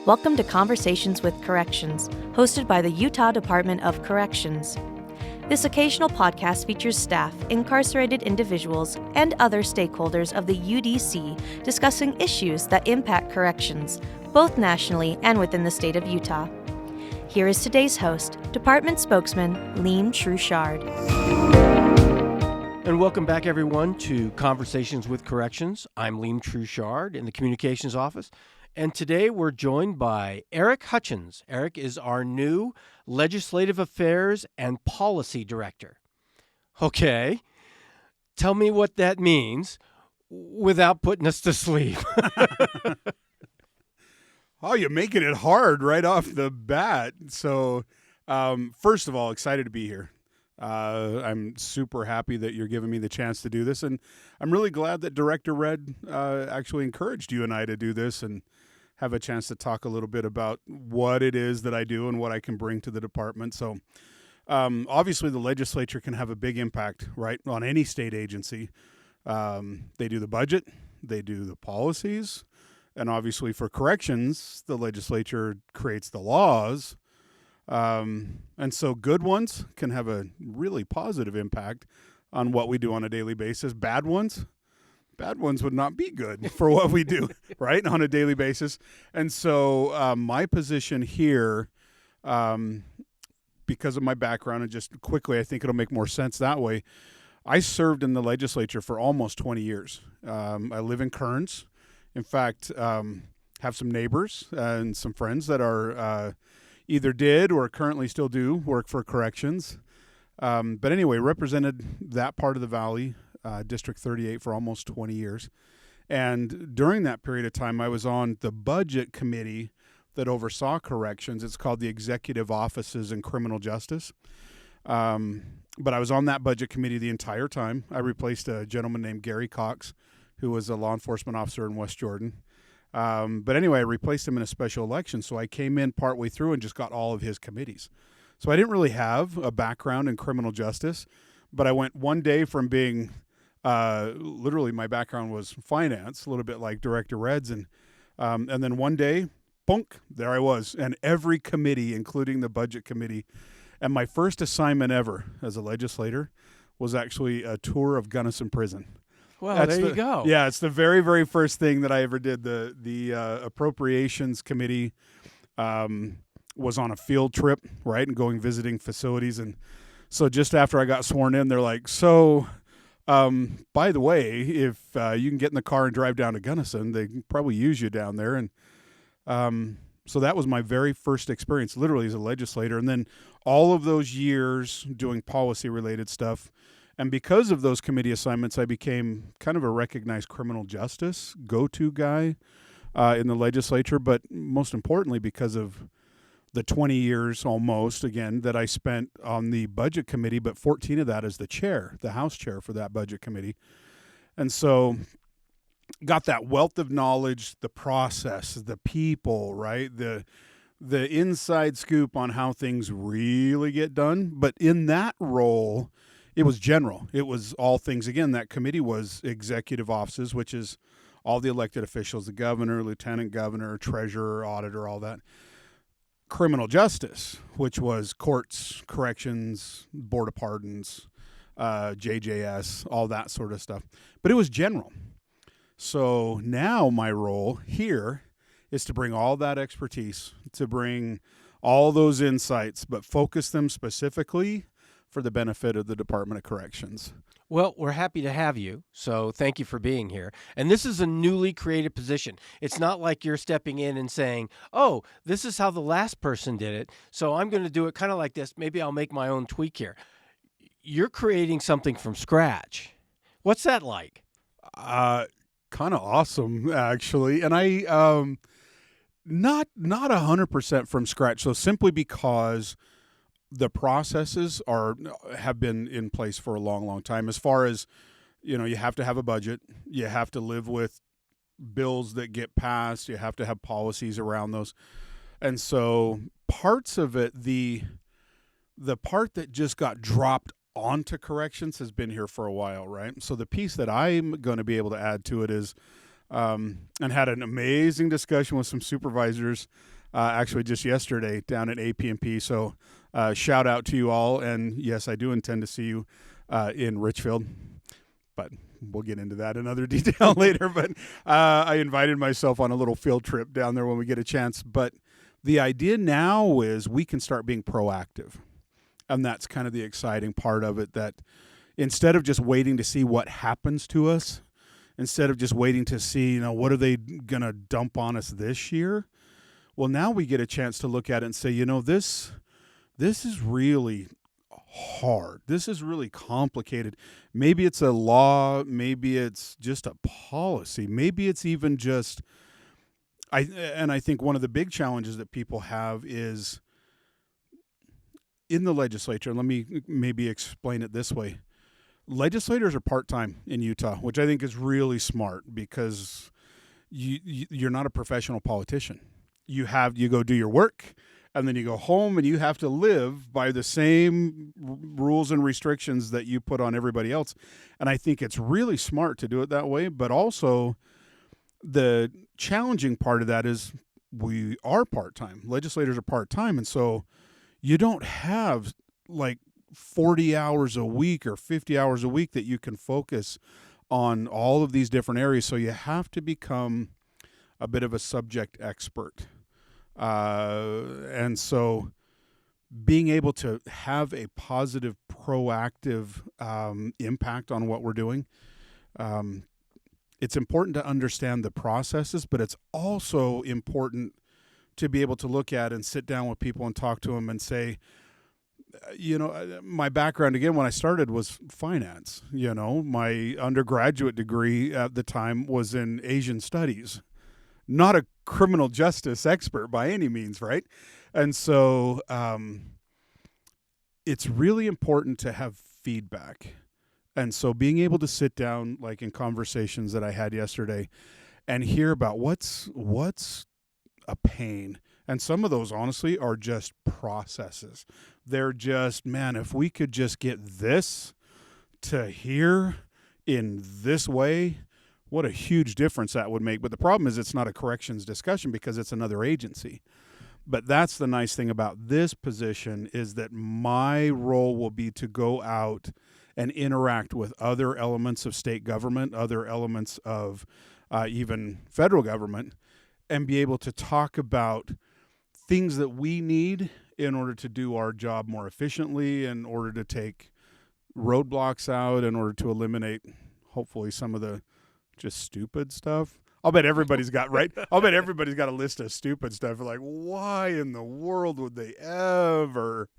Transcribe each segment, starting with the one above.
Welcome to Conversations with Corrections, hosted by the Utah Department of Corrections. This occasional podcast features staff, incarcerated individuals, and other stakeholders of the UDC discussing issues that impact corrections, both nationally and within the state of Utah. Here is today's host, Department Spokesman Liam Truchard. And welcome back, everyone, to Conversations with Corrections. I'm Liam Truchard in the Communications Office, and today we're joined by Eric Hutchings. Eric is our new Legislative Affairs and Policy Director. Okay, tell me what that means without putting us to sleep. Oh, you're making it hard right off the bat. So, first of all, excited to be here. I'm super happy that you're giving me the chance to do this, and I'm really glad that Director Red actually encouraged you and I to do this and have a chance to talk a little bit about what it is that I do and what I can bring to the department. So, obviously, the legislature can have a big impact, right, on any state agency. They do the budget, they do the policies, and obviously for corrections, the legislature creates the laws. And so good ones can have a really positive impact on what we do on a daily basis. Bad ones would not be good for what we do, right, on a daily basis. And so my position here, because of my background, and just quickly, I think it'll make more sense that way, I served in the legislature for almost 20 years. I live in Kearns. In fact, have some neighbors and some friends that are either did or currently still do work for corrections. But anyway, represented that part of the valley, District 38, for almost 20 years. And during that period of time, I was on the budget committee that oversaw corrections. It's called the Executive Offices in Criminal Justice. But I was on that budget committee the entire time. I replaced a gentleman named Gary Cox, who was a law enforcement officer in West Jordan. But anyway, I replaced him in a special election, so I came in partway through and just got all of his committees. So I didn't really have a background in criminal justice, but I went one day from being, literally my background was finance, a little bit like Director Red's, and then one day, bonk, there I was, and every committee, including the budget committee. And my first assignment ever as a legislator was actually a tour of Gunnison Prison. Well, there you go. Yeah, it's the very, very first thing that I ever did. The Appropriations Committee was on a field trip, right, and going visiting facilities. And so just after I got sworn in, they're like, so, by the way, if you can get in the car and drive down to Gunnison, they can probably use you down there. And so that was my very first experience, literally, as a legislator. And then all of those years doing policy-related stuff. And because of those committee assignments, I became kind of a recognized criminal justice go-to guy in the legislature. But most importantly, because of the 20 years almost, again, that I spent on the budget committee, but 14 of that as the chair, the House chair for that budget committee. And so got that wealth of knowledge, the process, the people, right? The inside scoop on how things really get done. But in that role, it was general. It was all things. Again, that committee was executive offices, which is all the elected officials, the governor, lieutenant governor, treasurer, auditor, all that. Criminal justice, which was courts, corrections, board of pardons, JJS, all that sort of stuff. But it was general. So now my role here is to bring all that expertise, to bring all those insights, but focus them specifically for the benefit of the Department of Corrections. Well, we're happy to have you, so thank you for being here. And this is a newly created position. It's not like you're stepping in and saying, oh, this is how the last person did it, so I'm going to do it kind of like this. Maybe I'll make my own tweak here. You're creating something from scratch. What's that like? Kind of awesome, actually. And I not 100% from scratch, so simply because the processes have been in place for a long, long time. As far as, you have to have a budget. You have to live with bills that get passed. You have to have policies around those. And so parts of it, the part that just got dropped onto corrections has been here for a while, right? So the piece that I'm going to be able to add to it is, and had an amazing discussion with some supervisors actually just yesterday down at APMP. So shout out to you all. And yes, I do intend to see you in Richfield, but we'll get into that in other detail later. But I invited myself on a little field trip down there when we get a chance. But the idea now is we can start being proactive. And that's kind of the exciting part of it, that instead of just waiting to see what happens to us, instead of just waiting to see, what are they going to dump on us this year? Well, now we get a chance to look at it and say, this is really hard. This is really complicated. Maybe it's a law. Maybe it's just a policy. Maybe it's even just, I think one of the big challenges that people have is in the legislature. Let me maybe explain it this way. Legislators are part-time in Utah, which I think is really smart because you're not a professional politician. You go do your work, and then you go home, and you have to live by the same rules and restrictions that you put on everybody else. And I think it's really smart to do it that way. But also, the challenging part of that is we are part-time. Legislators are part-time, and so you don't have like 40 hours a week or 50 hours a week that you can focus on all of these different areas. So you have to become a bit of a subject expert. And so being able to have a positive, proactive impact on what we're doing, it's important to understand the processes, but it's also important to be able to look at and sit down with people and talk to them and say, my background, again, when I started was finance. My undergraduate degree at the time was in Asian studies, not a criminal justice expert by any means, right? And so it's really important to have feedback. And so being able to sit down, like in conversations that I had yesterday, and hear about what's a pain. And some of those, honestly, are just processes. They're just, man, if we could just get this to here in this way, what a huge difference that would make. But the problem is it's not a corrections discussion because it's another agency. But that's the nice thing about this position, is that my role will be to go out and interact with other elements of state government, other elements of even federal government, and be able to talk about things that we need in order to do our job more efficiently, in order to take roadblocks out, in order to eliminate, hopefully, some of the just stupid stuff. I'll bet everybody's got a list of stupid stuff. Like, why in the world would they ever?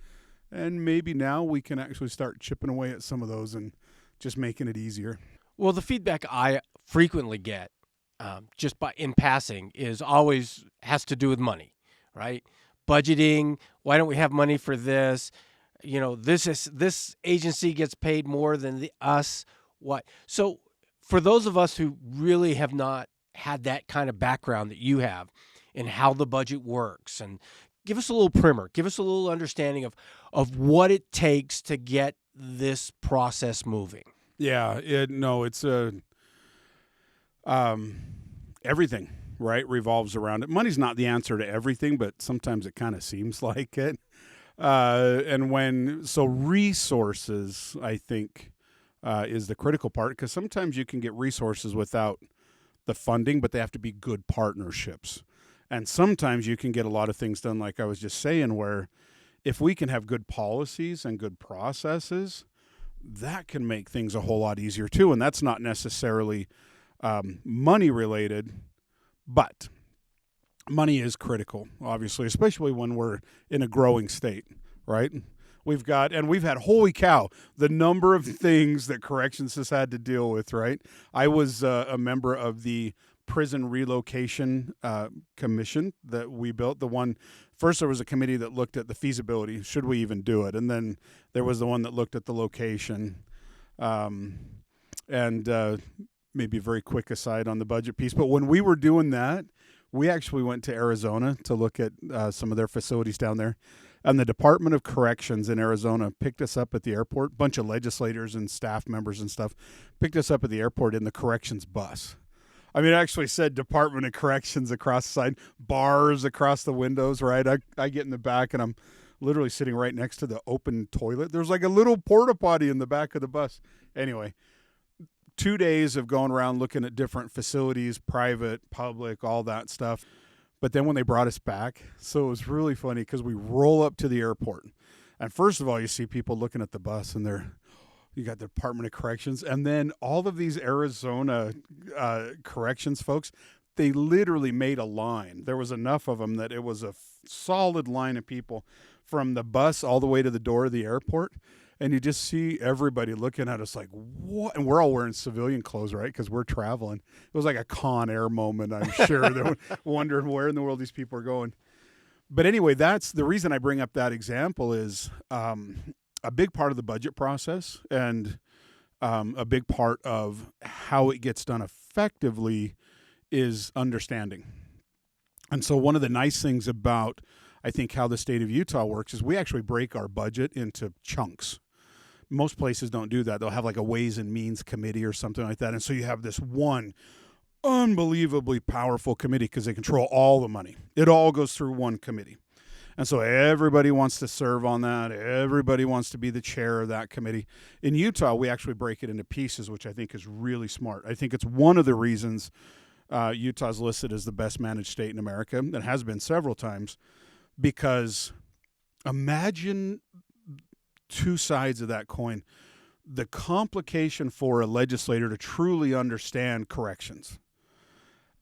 And maybe now we can actually start chipping away at some of those and just making it easier. Well, the feedback I frequently get, just in passing, is always has to do with money, right? Budgeting. Why don't we have money for this? This agency gets paid more than us. What? So for those of us who really have not had that kind of background that you have in how the budget works, and give us a little primer, give us a little understanding of what it takes to get this process moving. Yeah, it's everything, right, revolves around it. Money's not the answer to everything, but sometimes it kind of seems like it. So resources, I think, is the critical part, because sometimes you can get resources without the funding, but they have to be good partnerships. And sometimes you can get a lot of things done, like I was just saying, where if we can have good policies and good processes, that can make things a whole lot easier too. And that's not necessarily money related, but money is critical, obviously, especially when we're in a growing state, right? We've had, holy cow, the number of things that corrections has had to deal with, right? I was a member of the prison relocation commission that we built. First there was a committee that looked at the feasibility, should we even do it? And then there was the one that looked at the location. Maybe a very quick aside on the budget piece, but when we were doing that, we actually went to Arizona to look at some of their facilities down there. And the Department of Corrections in Arizona picked us up at the airport. A bunch of legislators and staff members and stuff picked us up at the airport in the corrections bus. I mean, it actually said Department of Corrections across the side, bars across the windows, right? I get in the back and I'm literally sitting right next to the open toilet. There's like a little porta potty in the back of the bus. Anyway, 2 days of going around looking at different facilities, private, public, all that stuff. But then when they brought us back, so it was really funny because we roll up to the airport. And first of all, you see people looking at the bus and you got the Department of Corrections. And then all of these Arizona corrections folks, they literally made a line. There was enough of them that it was a solid line of people from the bus all the way to the door of the airport. And you just see everybody looking at us like, what? And we're all wearing civilian clothes, right? Because we're traveling. It was like a Con Air moment, I'm sure. They're wondering where in the world these people are going. But anyway, that's the reason I bring up that example is a big part of the budget process and a big part of how it gets done effectively is understanding. And so one of the nice things about, I think, how the state of Utah works is we actually break our budget into chunks. Most places don't do that. They'll have like a Ways and Means Committee or something like that. And so you have this one unbelievably powerful committee because they control all the money. It all goes through one committee. And so everybody wants to serve on that. Everybody wants to be the chair of that committee. In Utah, we actually break it into pieces, which I think is really smart. I think it's one of the reasons Utah's listed as the best managed state in America, and has been several times, because imagine two sides of that coin. The complication for a legislator to truly understand corrections.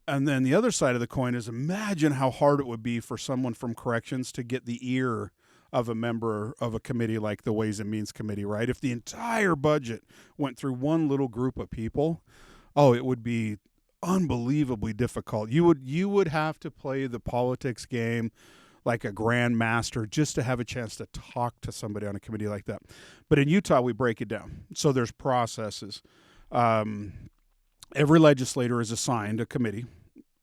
And then the other side of the coin is imagine how hard it would be for someone from corrections to get the ear of a member of a committee like the Ways and Means Committee, right? If the entire budget went through one little group of people, it would be unbelievably difficult. You would have to play the politics game like a grandmaster just to have a chance to talk to somebody on a committee like that. But in Utah, we break it down. So there's processes. Every legislator is assigned a committee.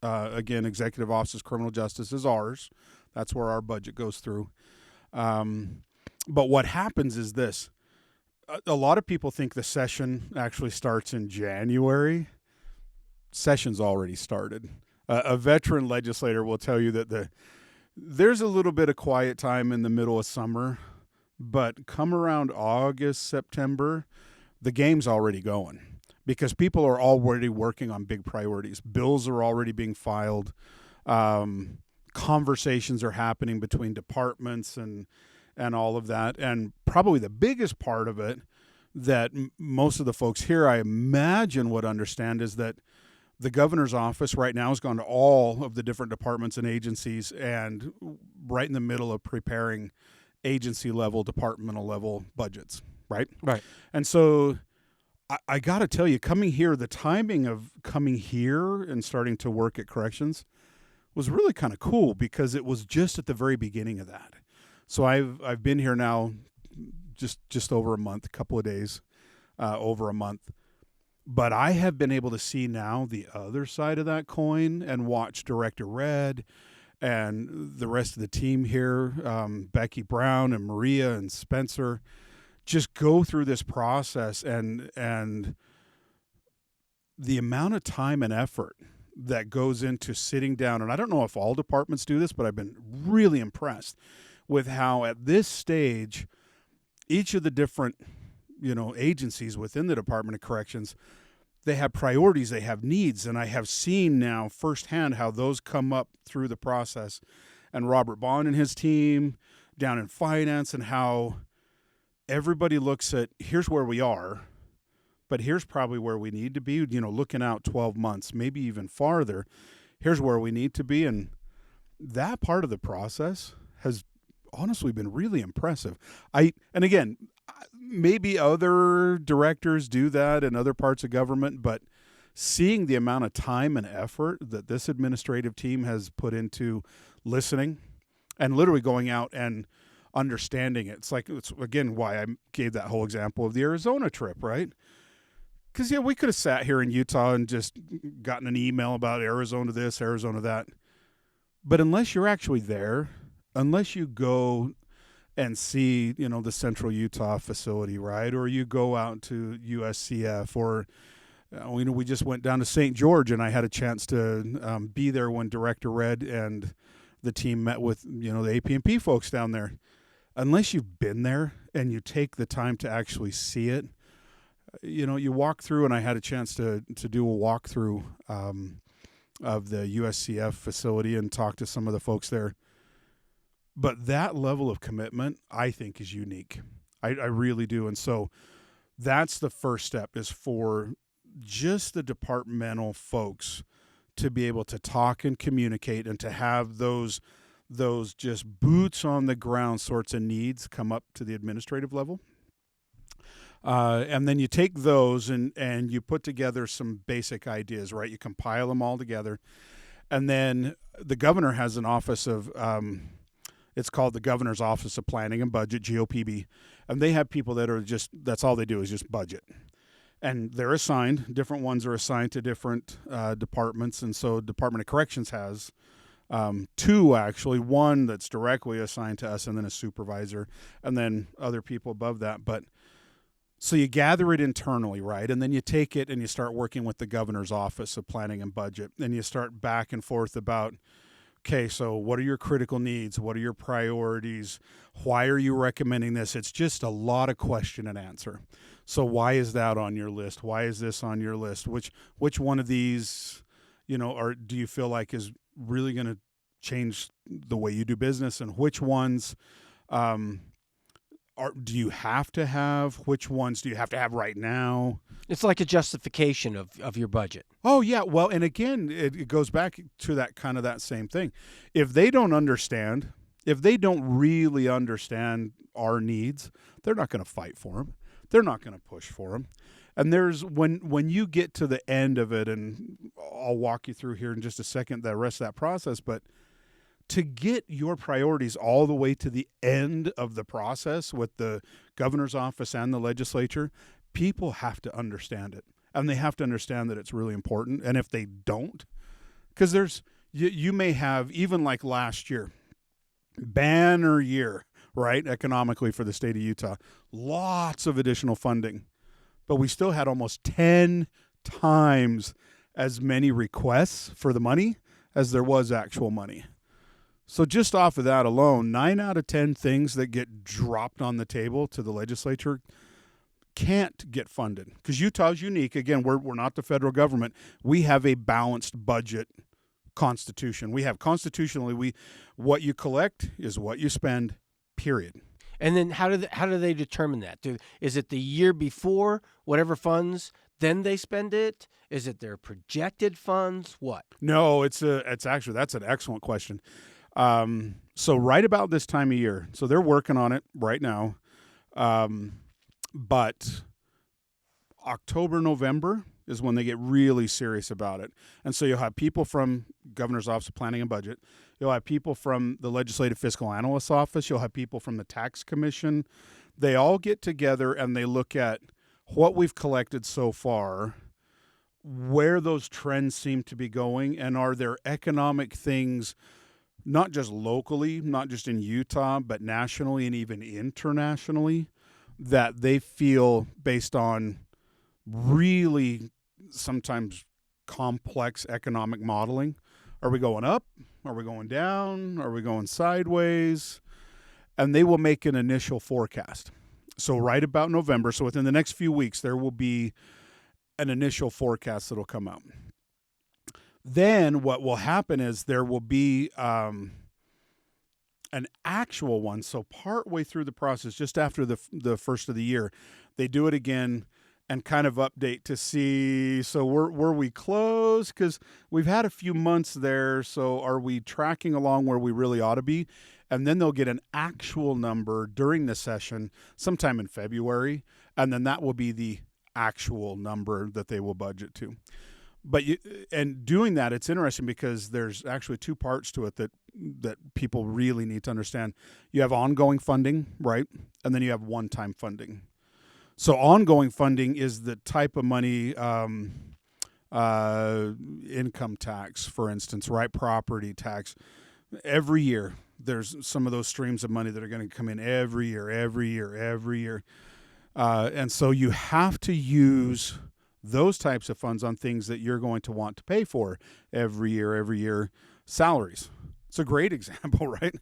Again, Executive Office of Criminal Justice is ours. That's where our budget goes through. But what happens is this. A lot of people think the session actually starts in January. Session's already started. A veteran legislator will tell you that there's a little bit of quiet time in the middle of summer, but come around August, September, the game's already going because people are already working on big priorities. Bills are already being filed. Conversations are happening between departments and all of that. And probably the biggest part of it that most of the folks here, I imagine, would understand is that the governor's office right now has gone to all of the different departments and agencies and right in the middle of preparing agency level, departmental level budgets, right? Right. And so I got to tell you, coming here, the timing of coming here and starting to work at corrections was really kind of cool because it was just at the very beginning of that. So I've been here now just over a month, a couple of days, over a month. But I have been able to see now the other side of that coin and watch Director Red and the rest of the team here, Becky Brown and Maria and Spencer, just go through this process and the amount of time and effort that goes into sitting down. And I don't know if all departments do this, but I've been really impressed with how at this stage, each of the different agencies within the Department of Corrections, they have priorities, they have needs, and I have seen now firsthand how those come up through the process. And Robert Bond and his team down in finance, and how everybody looks at, here's where we are, but here's probably where we need to be, looking out 12 months, maybe even farther. Here's where we need to be. And that part of the process has honestly been really impressive. And again, maybe other directors do that in other parts of government, but seeing the amount of time and effort that this administrative team has put into listening and literally going out and understanding it. It's again why I gave that whole example of the Arizona trip, right? Because we could have sat here in Utah and just gotten an email about Arizona this, Arizona that. But unless you're actually there, unless you go and see, the Central Utah facility, right? Or you go out to USCF or We just went down to St. George, and I had a chance to be there when Director Red and the team met with the AP&P folks down there. Unless you've been there and you take the time to actually see it, you walk through, and I had a chance to do a walkthrough of the USCF facility and talk to some of the folks there. But that level of commitment, I think, is unique. I really do. And so that's the first step, is for just the departmental folks to be able to talk and communicate and to have those just boots on the ground sorts of needs come up to the administrative level. And then you take those and you put together some basic ideas, right? You compile them all together. And then the governor has an office of, it's called the Governor's Office of Planning and Budget, GOPB. And they have people that are that's all they do is just budget. And they're assigned, different ones are assigned to different departments. And so Department of Corrections has two, actually, one that's directly assigned to us, and then a supervisor, and then other people above that. But so you gather it internally, right? And then you take it and you start working with the Governor's Office of Planning and Budget. And you start back and forth about, okay, so what are your critical needs? What are your priorities? Why are you recommending this? It's just a lot of question and answer. So why is that on your list? Why is this on your list? Which one of these, do you feel like is really going to change the way you do business? And which ones do you have to have? Which ones do you have to have right now? It's like a justification of your budget. Oh, yeah. Well, and again, it goes back to that same thing. If they don't really understand our needs, they're not going to fight for them. They're not going to push for them. And there's when you get to the end of it, and I'll walk you through here in just a second the rest of that process, but to get your priorities all the way to the end of the process with the governor's office and the legislature, people have to understand it. And they have to understand that it's really important. And if they don't, because you may have, even like last year, banner year, right, economically for the state of Utah, lots of additional funding. But we still had almost 10 times as many requests for the money as there was actual money. So just off of that alone, 9 out of 10 things that get dropped on the table to the legislature can't get funded. Because Utah's unique. Again, we're not the federal government. We have a balanced budget constitution. We have constitutionally, what you collect is what you spend, period. And then how do they determine that? Is it the year before, whatever funds, then they spend it? Is it their projected funds? What? No, it's actually, that's an excellent question. So right about this time of year, so they're working on it right now. But October, November is when they get really serious about it. And so you'll have people from Governor's Office of Planning and Budget. You'll have people from the Legislative Fiscal Analyst's Office. You'll have people from the Tax Commission. They all get together and they look at what we've collected so far, where those trends seem to be going, and are there economic things, not just locally, not just in Utah, but nationally and even internationally, that they feel, based on really sometimes complex economic modeling, are we going up? Are we going down? Are we going sideways? And they will make an initial forecast. So right about November, so within the next few weeks, there will be an initial forecast that will come out. Then what will happen is there will be an actual one. So partway through the process, just after the first of the year, they do it again and kind of update to see, so were we close? Because we've had a few months there, so are we tracking along where we really ought to be? And then they'll get an actual number during the session sometime in February, and then that will be the actual number that they will budget to. But and doing that, it's interesting because there's actually two parts to it that people really need to understand. You have ongoing funding, right? And then you have one-time funding. So ongoing funding is the type of money, income tax, for instance, right? Property tax. Every year, there's some of those streams of money that are going to come in every year. And so you have to use those types of funds on things that you're going to want to pay for every year. Salaries. It's a great example, right?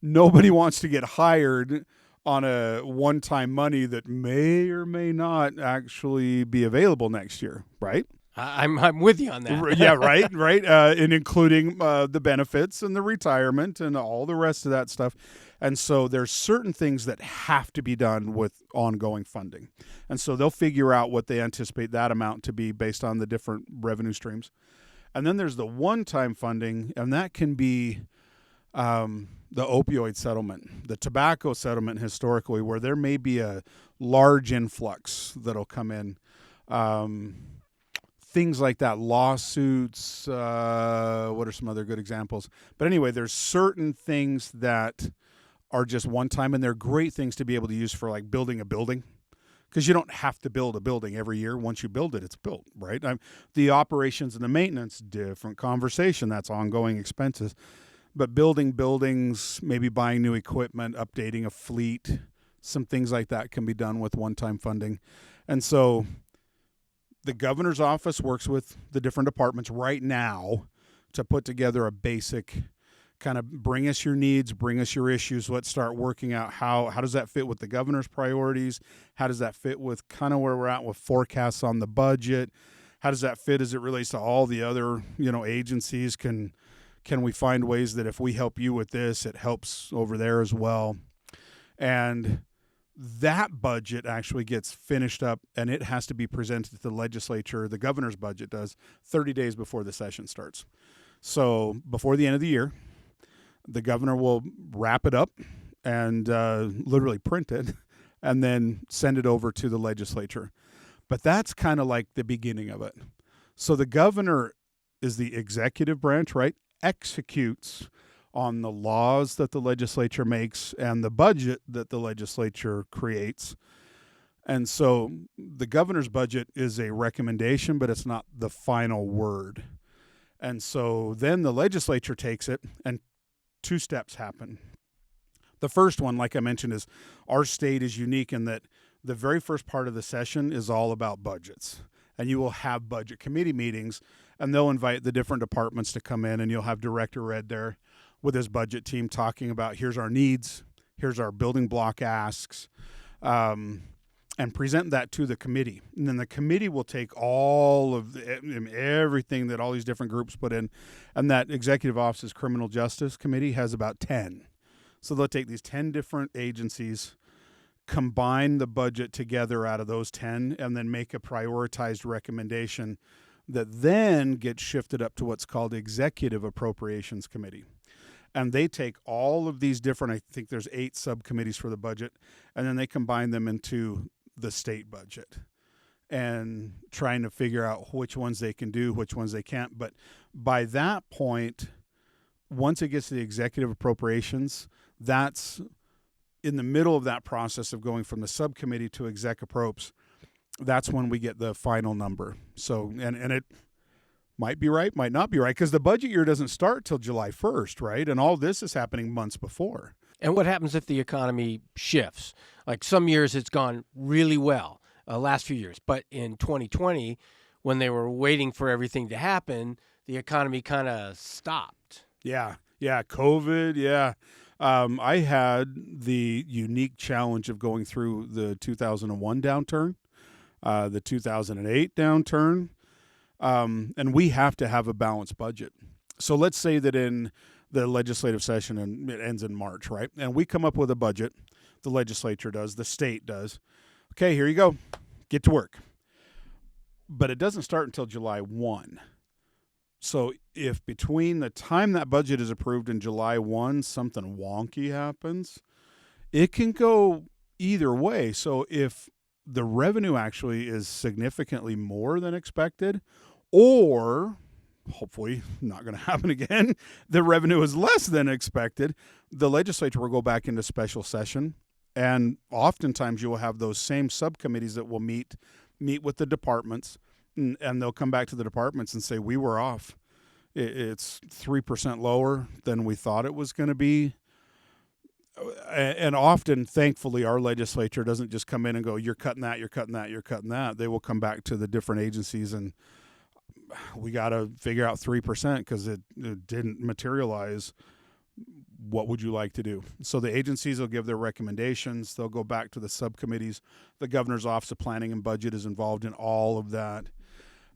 Nobody wants to get hired on a one-time money that may or may not actually be available next year, right? I'm with you on that. Yeah, right. And including the benefits and the retirement and all the rest of that stuff. And so there's certain things that have to be done with ongoing funding. And so they'll figure out what they anticipate that amount to be based on the different revenue streams. And then there's the one-time funding, and that can be the opioid settlement, the tobacco settlement historically, where there may be a large influx that'll come in. Things like that, lawsuits, what are some other good examples? But anyway, there's certain things that are just one time, and they're great things to be able to use for like building a building, because you don't have to build a building every year. Once you build it, it's built, right? The operations and the maintenance, different conversation. That's ongoing expenses. But building buildings, maybe buying new equipment, updating a fleet, some things like that can be done with one-time funding. And so the governor's office works with the different departments right now to put together a basic kind of bring us your needs, bring us your issues. Let's start working out how does that fit with the governor's priorities? How does that fit with kind of where we're at with forecasts on the budget? How does that fit as it relates to all the other, agencies? Can we find ways that if we help you with this, it helps over there as well? And that budget actually gets finished up, and it has to be presented to the legislature. The governor's budget does 30 days before the session starts. So before the end of the year, the governor will wrap it up and literally print it and then send it over to the legislature. But that's kind of like the beginning of it. So the governor is the executive branch, right? Executes on the laws that the legislature makes and the budget that the legislature creates. And so the governor's budget is a recommendation, but it's not the final word. And so then the legislature takes it, and two steps happen. The first one, like I mentioned, is our state is unique in that the very first part of the session is all about budgets. And you will have budget committee meetings, and they'll invite the different departments to come in, and you'll have Director Red there with his budget team talking about here's our needs, here's our building block asks, and present that to the committee. And then the committee will take all of everything that all these different groups put in, and that Executive Office's Criminal Justice Committee has about 10. So they'll take these 10 different agencies, combine the budget together out of those 10, and then make a prioritized recommendation that then gets shifted up to what's called Executive Appropriations Committee. And they take all of these different, I think there's 8 subcommittees for the budget, and then they combine them into the state budget and trying to figure out which ones they can do, which ones they can't. But by that point, once it gets to the executive appropriations, that's in the middle of that process of going from the subcommittee to exec appropes. That's when we get the final number. So, and it might be right, might not be right, because the budget year doesn't start till July 1st, right? And all this is happening months before. And what happens if the economy shifts? Like some years it's gone really well, last few years. But in 2020, when they were waiting for everything to happen, the economy kind of stopped. Yeah, COVID, yeah. I had the unique challenge of going through the 2001 downturn, the 2008 downturn, and we have to have a balanced budget. So let's say that in the legislative session, and it ends in March, right? And we come up with a budget. The legislature does, the state does. Okay, here you go. Get to work. But it doesn't start until July 1. So if between the time that budget is approved and July 1, something wonky happens, it can go either way. So if the revenue actually is significantly more than expected, or hopefully not going to happen again, the revenue is less than expected, the legislature will go back into special session. And oftentimes you will have those same subcommittees that will meet with the departments, and they'll come back to the departments and say, we were off. It's 3% lower than we thought it was going to be. And often, thankfully, our legislature doesn't just come in and go, you're cutting that, you're cutting that, you're cutting that. They will come back to the different agencies, and we got to figure out 3% because it didn't materialize. What would you like to do? So the agencies will give their recommendations. They'll go back to the subcommittees. The governor's office of planning and budget is involved in all of that.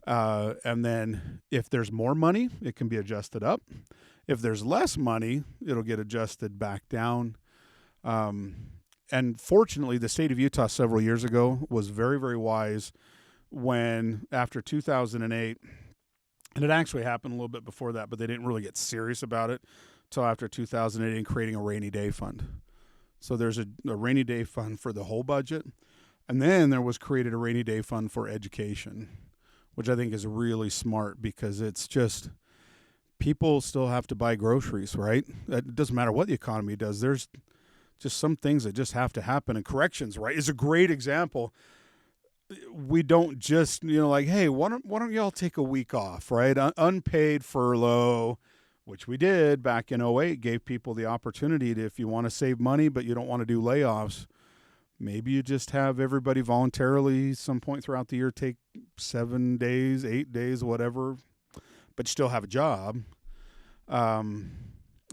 And then if there's more money, it can be adjusted up. If there's less money, it'll get adjusted back down. And fortunately, the state of Utah several years ago was very, very wise when, after 2008, and it actually happened a little bit before that, but they didn't really get serious about it until after 2008 in creating a rainy day fund. So there's a rainy day fund for the whole budget. And then there was created a rainy day fund for education, which I think is really smart because it's just people still have to buy groceries, right? It doesn't matter what the economy does. There's just some things that just have to happen. And corrections, right, is a great example. We don't just, like, hey, why don't y'all take a week off, right? Unpaid furlough, which we did back in 2008, gave people the opportunity to, if you want to save money but you don't want to do layoffs, maybe you just have everybody voluntarily some point throughout the year take 7 days, 8 days, whatever, but still have a job.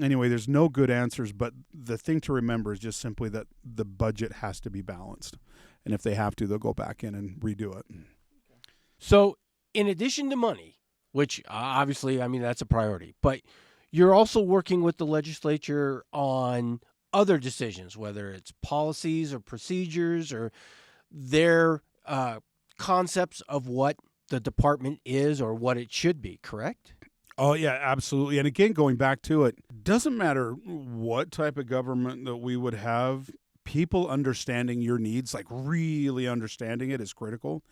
Anyway, there's no good answers, but the thing to remember is just simply that the budget has to be balanced. And if they have to, they'll go back in and redo it. So in addition to money, which obviously, that's a priority, but you're also working with the legislature on other decisions, whether it's policies or procedures or their concepts of what the department is or what it should be, correct? Oh, yeah, absolutely. And again, going back to it, doesn't matter what type of government that we would have, people understanding your needs, like really understanding it, is critical.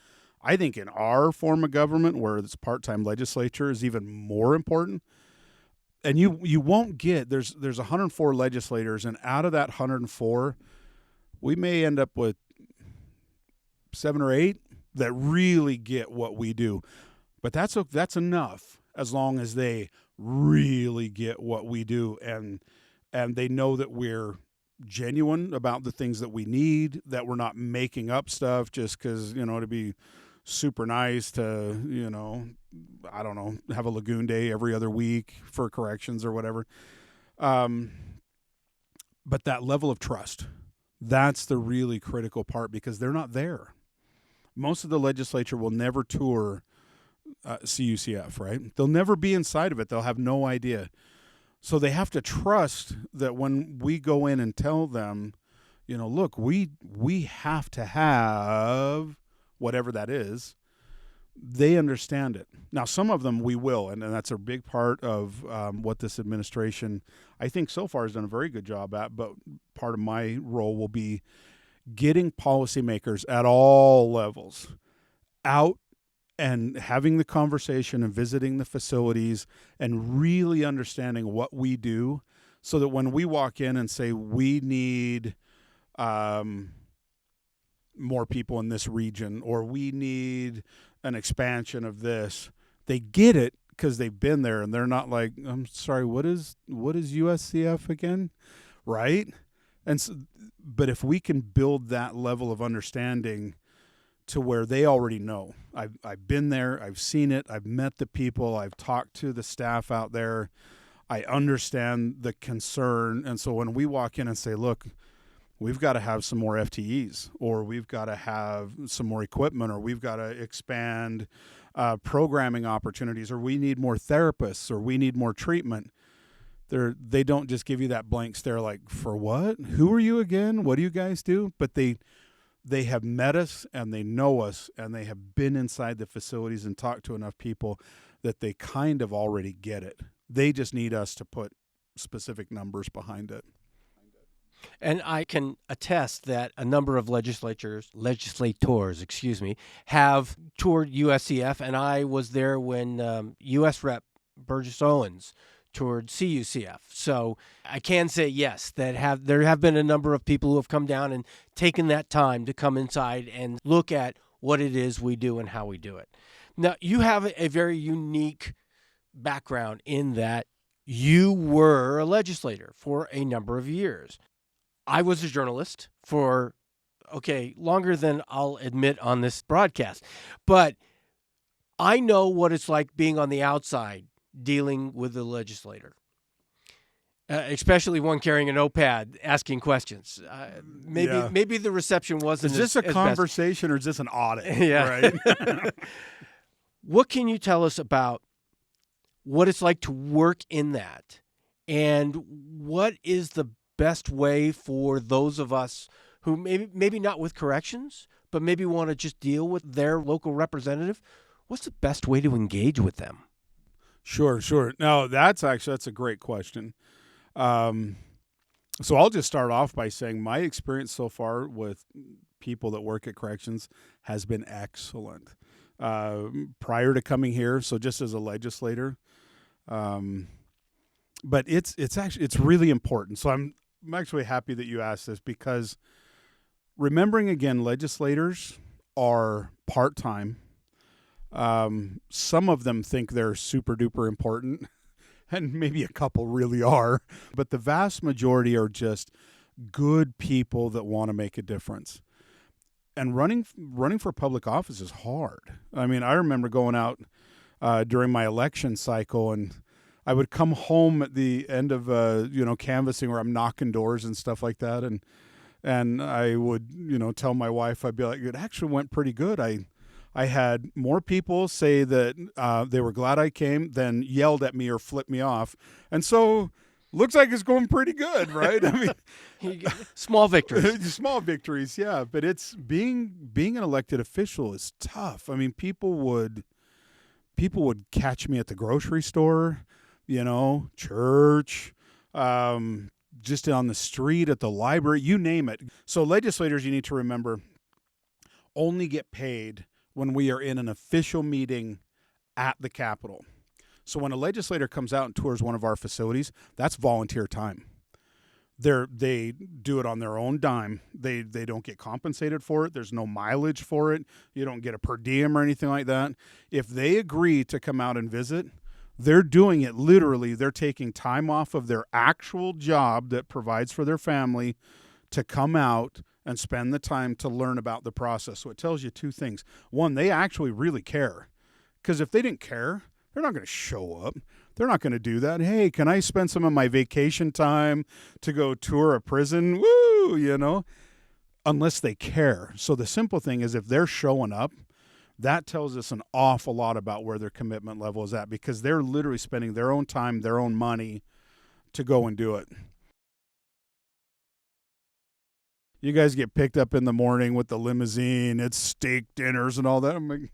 I think in our form of government, where it's part-time legislature, is even more important. And you won't get, there's 104 legislators, and out of that 104, we may end up with 7 or 8 that really get what we do. But that's enough, as long as they really get what we do and they know that we're genuine about the things that we need, that we're not making up stuff just because, to be super nice to, I don't know, have a lagoon day every other week for corrections or whatever. But that level of trust, that's the really critical part, because they're not there. Most of the legislature will never tour CUCF, right? They'll never be inside of it. They'll have no idea. So they have to trust that when we go in and tell them, look, we have to have whatever that is, they understand it. Now, some of them we will, and that's a big part of what this administration, I think, so far has done a very good job at, but part of my role will be getting policymakers at all levels out and having the conversation and visiting the facilities and really understanding what we do, so that when we walk in and say we need more people in this region, or we need an expansion of this, they get it because they've been there, and they're not like, I'm sorry, what is USCF again, right? And so, but if we can build that level of understanding to where they already know, I've been there, I've seen it, I've met the people, I've talked to the staff out there, I understand the concern. And so when we walk in and say, look, we've got to have some more FTEs, or we've got to have some more equipment, or we've got to expand programming opportunities, or we need more therapists, or we need more treatment, they don't just give you that blank stare like, for what? Who are you again? What do you guys do? But they have met us, and they know us, and they have been inside the facilities and talked to enough people that they kind of already get it. They just need us to put specific numbers behind it. And I can attest that a number of legislators, have toured USCF, and I was there when U.S. Rep. Burgess Owens toured CUCF. So I can say yes, that there have been a number of people who have come down and taken that time to come inside and look at what it is we do and how we do it. Now, you have a very unique background in that you were a legislator for a number of years. I was a journalist for, longer than I'll admit on this broadcast. But I know what it's like being on the outside dealing with the legislator, especially one carrying a notepad asking questions. Maybe the reception wasn't Is this a conversation or is this an audit? Yeah. Right? What can you tell us about what it's like to work in that? And what is the best way for those of us who maybe not with corrections, but maybe want to just deal with their local representative? What's the best way to engage with them? Sure. No, that's a great question. So I'll just start off by saying my experience so far with people that work at corrections has been excellent. Prior to coming here, so just as a legislator, but it's really important. So I'm actually happy that you asked this, because remembering again, legislators are part-time. Some of them think they're super duper important, and maybe a couple really are, but the vast majority are just good people that want to make a difference. And running for public office is hard. I mean, I remember going out during my election cycle, and I would come home at the end of canvassing, where I'm knocking doors and stuff like that, and I would tell my wife, I'd be like, it actually went pretty good. I had more people say that they were glad I came than yelled at me or flipped me off. And so looks like it's going pretty good, right? I mean, small victories. Small victories, yeah. But it's being an elected official is tough. I mean, people would catch me at the grocery store, church, just on the street, at the library, you name it. So legislators, you need to remember, only get paid when we are in an official meeting at the Capitol. So when a legislator comes out and tours one of our facilities, that's volunteer time. They do it on their own dime. They don't get compensated for it. There's no mileage for it. You don't get a per diem or anything like that. If they agree to come out and visit, they're doing it literally. They're taking time off of their actual job that provides for their family to come out and spend the time to learn about the process. So it tells you two things. One, they actually really care. Because if they didn't care, they're not going to show up. They're not going to do that. Hey, can I spend some of my vacation time to go tour a prison? Woo, unless they care. So the simple thing is, if they're showing up, that tells us an awful lot about where their commitment level is at, because they're literally spending their own time, their own money to go and do it. You guys get picked up in the morning with the limousine. It's steak dinners and all that. I'm like,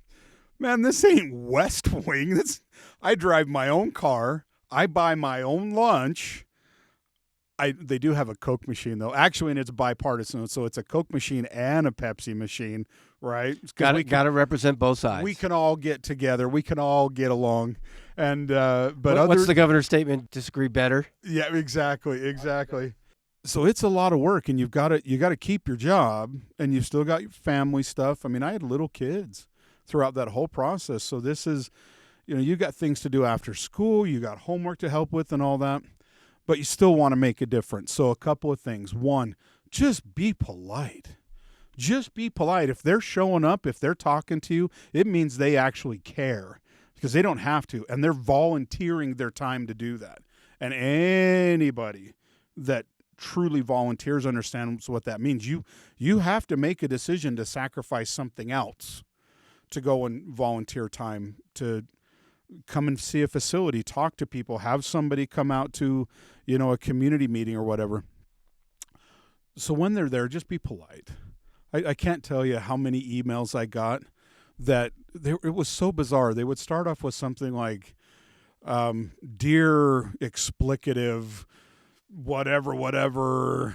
man, this ain't West Wing. I drive my own car. I buy my own lunch. They do have a Coke machine, though. Actually, and it's bipartisan, so it's a Coke machine and a Pepsi machine, right? Got to represent both sides. We can all get together. We can all get along. And what's the governor's statement? Disagree better? Yeah, exactly. So it's a lot of work, and you got to keep your job, and you've still got your family stuff. I mean, I had little kids throughout that whole process. So this is, you got things to do after school, you got homework to help with and all that, but you still want to make a difference. So a couple of things. One, just be polite. Just be polite. If they're showing up, if they're talking to you, it means they actually care, because they don't have to, and they're volunteering their time to do that. And anybody that truly volunteers understands what that means. You have to make a decision to sacrifice something else to go and volunteer time, to come and see a facility, talk to people, have somebody come out to, a community meeting or whatever. So when they're there, just be polite. I can't tell you how many emails I got that it was so bizarre. They would start off with something like, dear explicative, whatever,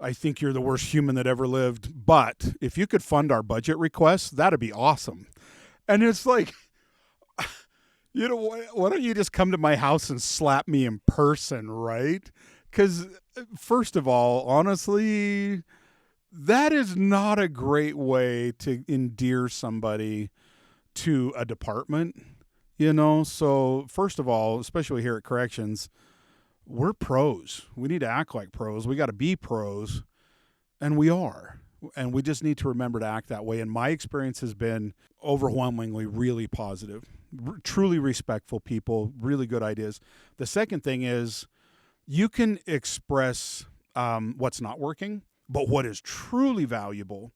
I think you're the worst human that ever lived, but if you could fund our budget requests, that'd be awesome. And it's like, why don't you just come to my house and slap me in person, right? Because first of all, honestly, that is not a great way to endear somebody to a department, So first of all, especially here at corrections, we're pros. We need to act like pros. We got to be pros. And we are. And we just need to remember to act that way. And my experience has been overwhelmingly really positive, truly respectful people, really good ideas. The second thing is you can express what's not working, but what is truly valuable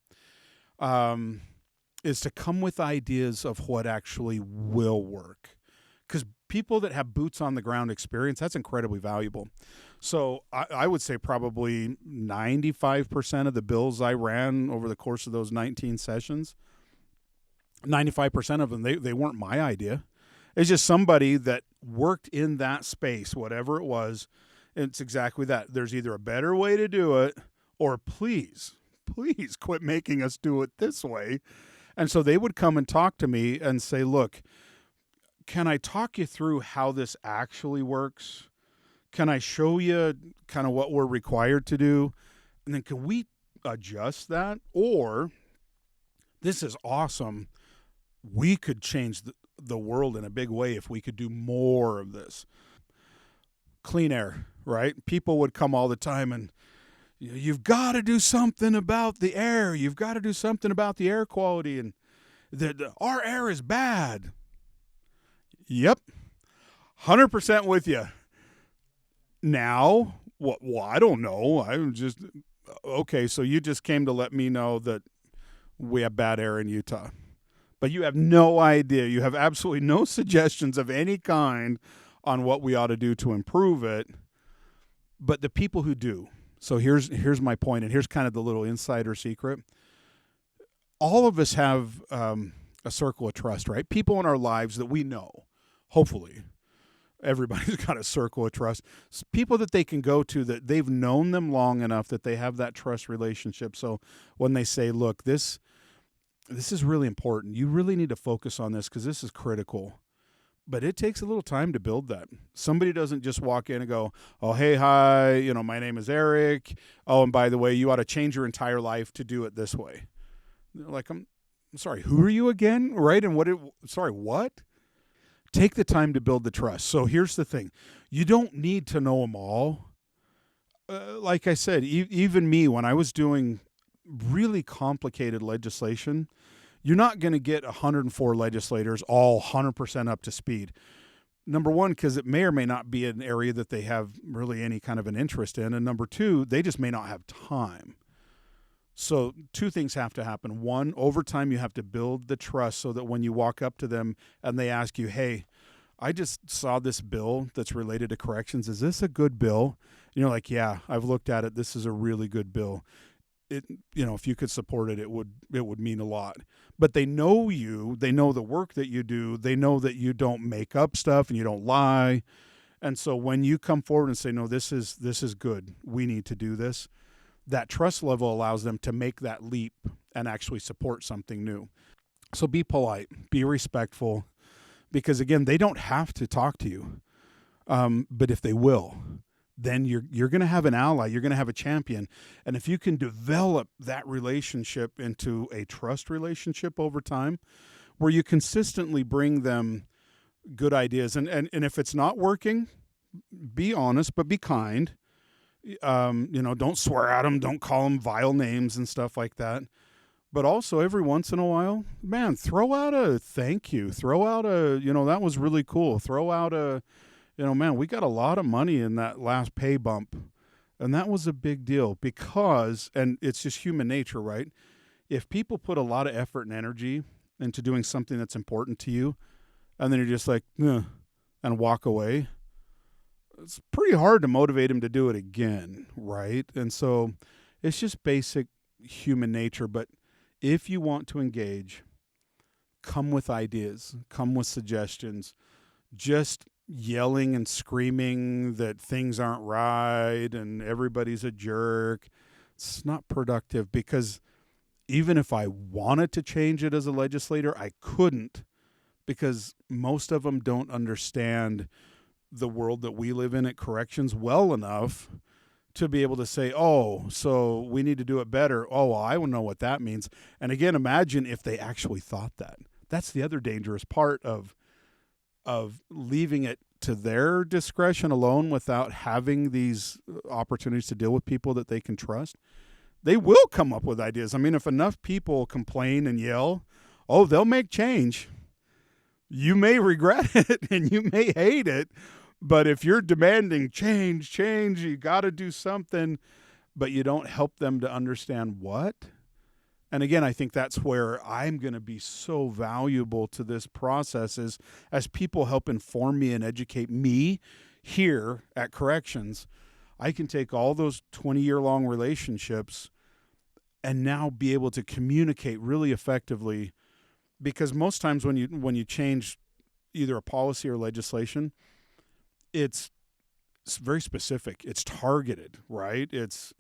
is to come with ideas of what actually will work. Because people that have boots on the ground experience, that's incredibly valuable. So I would say probably 95% of the bills I ran over the course of those 19 sessions, 95% of them, they weren't my idea. It's just somebody that worked in that space, whatever it was. It's exactly that. There's either a better way to do it, or please quit making us do it this way. And so they would come and talk to me and say, look, can I talk you through how this actually works? Can I show you kind of what we're required to do? And then can we adjust that? Or this is awesome. We could change the world in a big way if we could do more of this. Clean air, right? People would come all the time and you've got to do something about the air. You've got to do something about the air quality. And our air is bad. Yep. 100% with you. Now, well, I don't know. I'm just, okay, so you just came to let me know that we have bad air in Utah. But you have no idea. You have absolutely no suggestions of any kind on what we ought to do to improve it. But the people who do. So here's my point, and here's kind of the little insider secret. All of us have a circle of trust, right? People in our lives that we know, hopefully. Everybody's got a circle of trust. People that they can go to that they've known them long enough that they have that trust relationship. So when they say, look, this is really important. You really need to focus on this because this is critical. But it takes a little time to build that. Somebody doesn't just walk in and go, oh, hey, hi, my name is Eric. Oh, and by the way, you ought to change your entire life to do it this way. They're like, I'm sorry, who are you again? Right? And what? Take the time to build the trust. So here's the thing. You don't need to know them all. Like I said, even me, when I was doing really complicated legislation, you're not going to get 104 legislators all 100% up to speed. Number one, because it may or may not be an area that they have really any kind of an interest in. And number two, they just may not have time. So two things have to happen. One, over time, you have to build the trust so that when you walk up to them and they ask you, hey, I just saw this bill that's related to corrections. Is this a good bill? And you're like, yeah, I've looked at it. This is a really good bill. If you could support it, it would mean a lot. But they know you. They know the work that you do. They know that you don't make up stuff and you don't lie. And so when you come forward and say, no, this is good. We need to do this. That trust level allows them to make that leap and actually support something new. So be polite, be respectful, because again, they don't have to talk to you. But if they will, then you're going to have an ally, you're going to have a champion. And if you can develop that relationship into a trust relationship over time, where you consistently bring them good ideas. And if it's not working, be honest, but be kind. Don't swear at them, don't call them vile names and stuff like that. But also every once in a while, man, throw out a thank you, throw out a, that was really cool. Throw out a, man, we got a lot of money in that last pay bump. And that was a big deal because, and it's just human nature, right? If people put a lot of effort and energy into doing something that's important to you, and then you're just like, and walk away, it's pretty hard to motivate him to do it again, right? And so it's just basic human nature. But if you want to engage, come with ideas, come with suggestions. Just yelling and screaming that things aren't right and everybody's a jerk, it's not productive, because even if I wanted to change it as a legislator, I couldn't, because most of them don't understand the world that we live in at corrections well enough to be able to say, oh, so we need to do it better. Oh, well, I don't know what that means. And again, imagine if they actually thought that. That's the other dangerous part of leaving it to their discretion alone without having these opportunities to deal with people that they can trust. they will come up with ideas. I mean, if enough people complain and yell, oh, they'll make change. You may regret it and you may hate it, but if you're demanding change, you got to do something, but you don't help them to understand what. And again, I think that's where I'm going to be so valuable to this process is as people help inform me and educate me here at Corrections, I can take all those 20-year-long relationships and now be able to communicate really effectively, because most times when you change either a policy or legislation, it's very specific. It's targeted, right? It's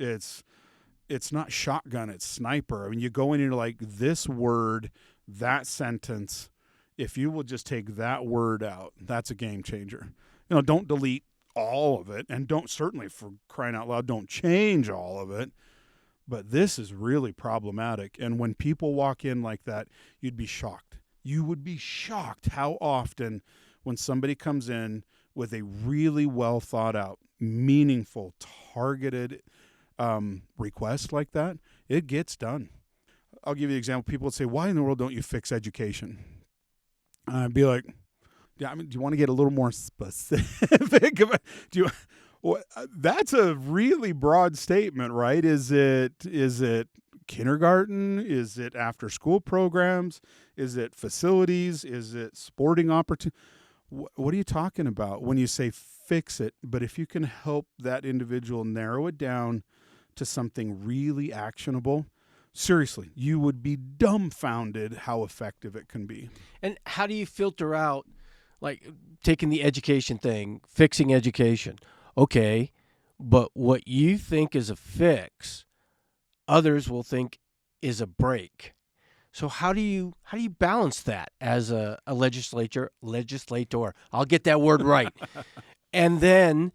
not shotgun, it's sniper. I mean, you go in and you're like, this word, that sentence, if you will just take that word out, that's a game changer. Don't delete all of it, and don't, certainly for crying out loud, don't change all of it. But this is really problematic. And when people walk in like that, you'd be shocked. You would be shocked how often when somebody comes in with a really well thought out, meaningful, targeted request like that, it gets done. I'll give you an example. People would say, why in the world don't you fix education? And I'd be like, yeah, I mean, do you want to get a little more specific? That's a really broad statement, right? Is it kindergarten? Is it after school programs? Is it facilities? Is it sporting opportunities? What are you talking about when you say fix it? But if you can help that individual narrow it down to something really actionable, seriously, you would be dumbfounded how effective it can be. And how do you filter out, like, taking the education thing, fixing education? Okay, but what you think is a fix, others will think is a break. So how do you balance that as a legislator? I'll get that word right. And then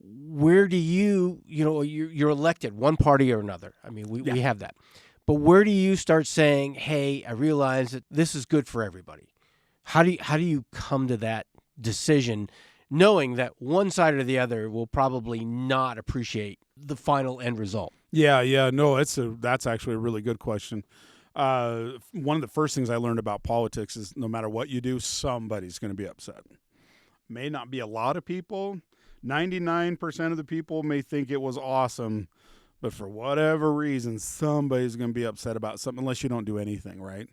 where do you're elected, one party or another. I mean, we have that. But where do you start saying, hey, I realize that this is good for everybody? How do you come to that decision, knowing that one side or the other will probably not appreciate the final end result? Yeah. No, that's actually a really good question. One of the first things I learned about politics is no matter what you do, somebody's going to be upset. May not be a lot of people. 99% of the people may think it was awesome, but for whatever reason, somebody's going to be upset about something, unless you don't do anything, right?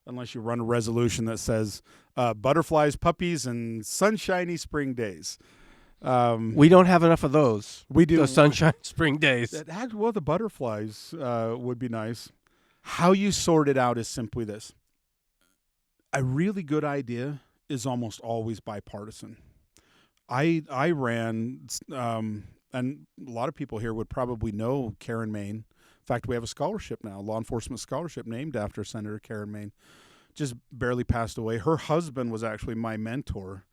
Unless you run a resolution that says butterflies, puppies, and sunshiny spring days. We don't have enough of those. We do. Those sunshine spring days. Well, the butterflies would be nice. How you sort it out is simply this. A really good idea is almost always bipartisan. I ran, and a lot of people here would probably know Karen Maine. In fact, we have a scholarship now, a law enforcement scholarship named after Senator Karen Maine. Just barely passed away. Her husband was actually my mentor,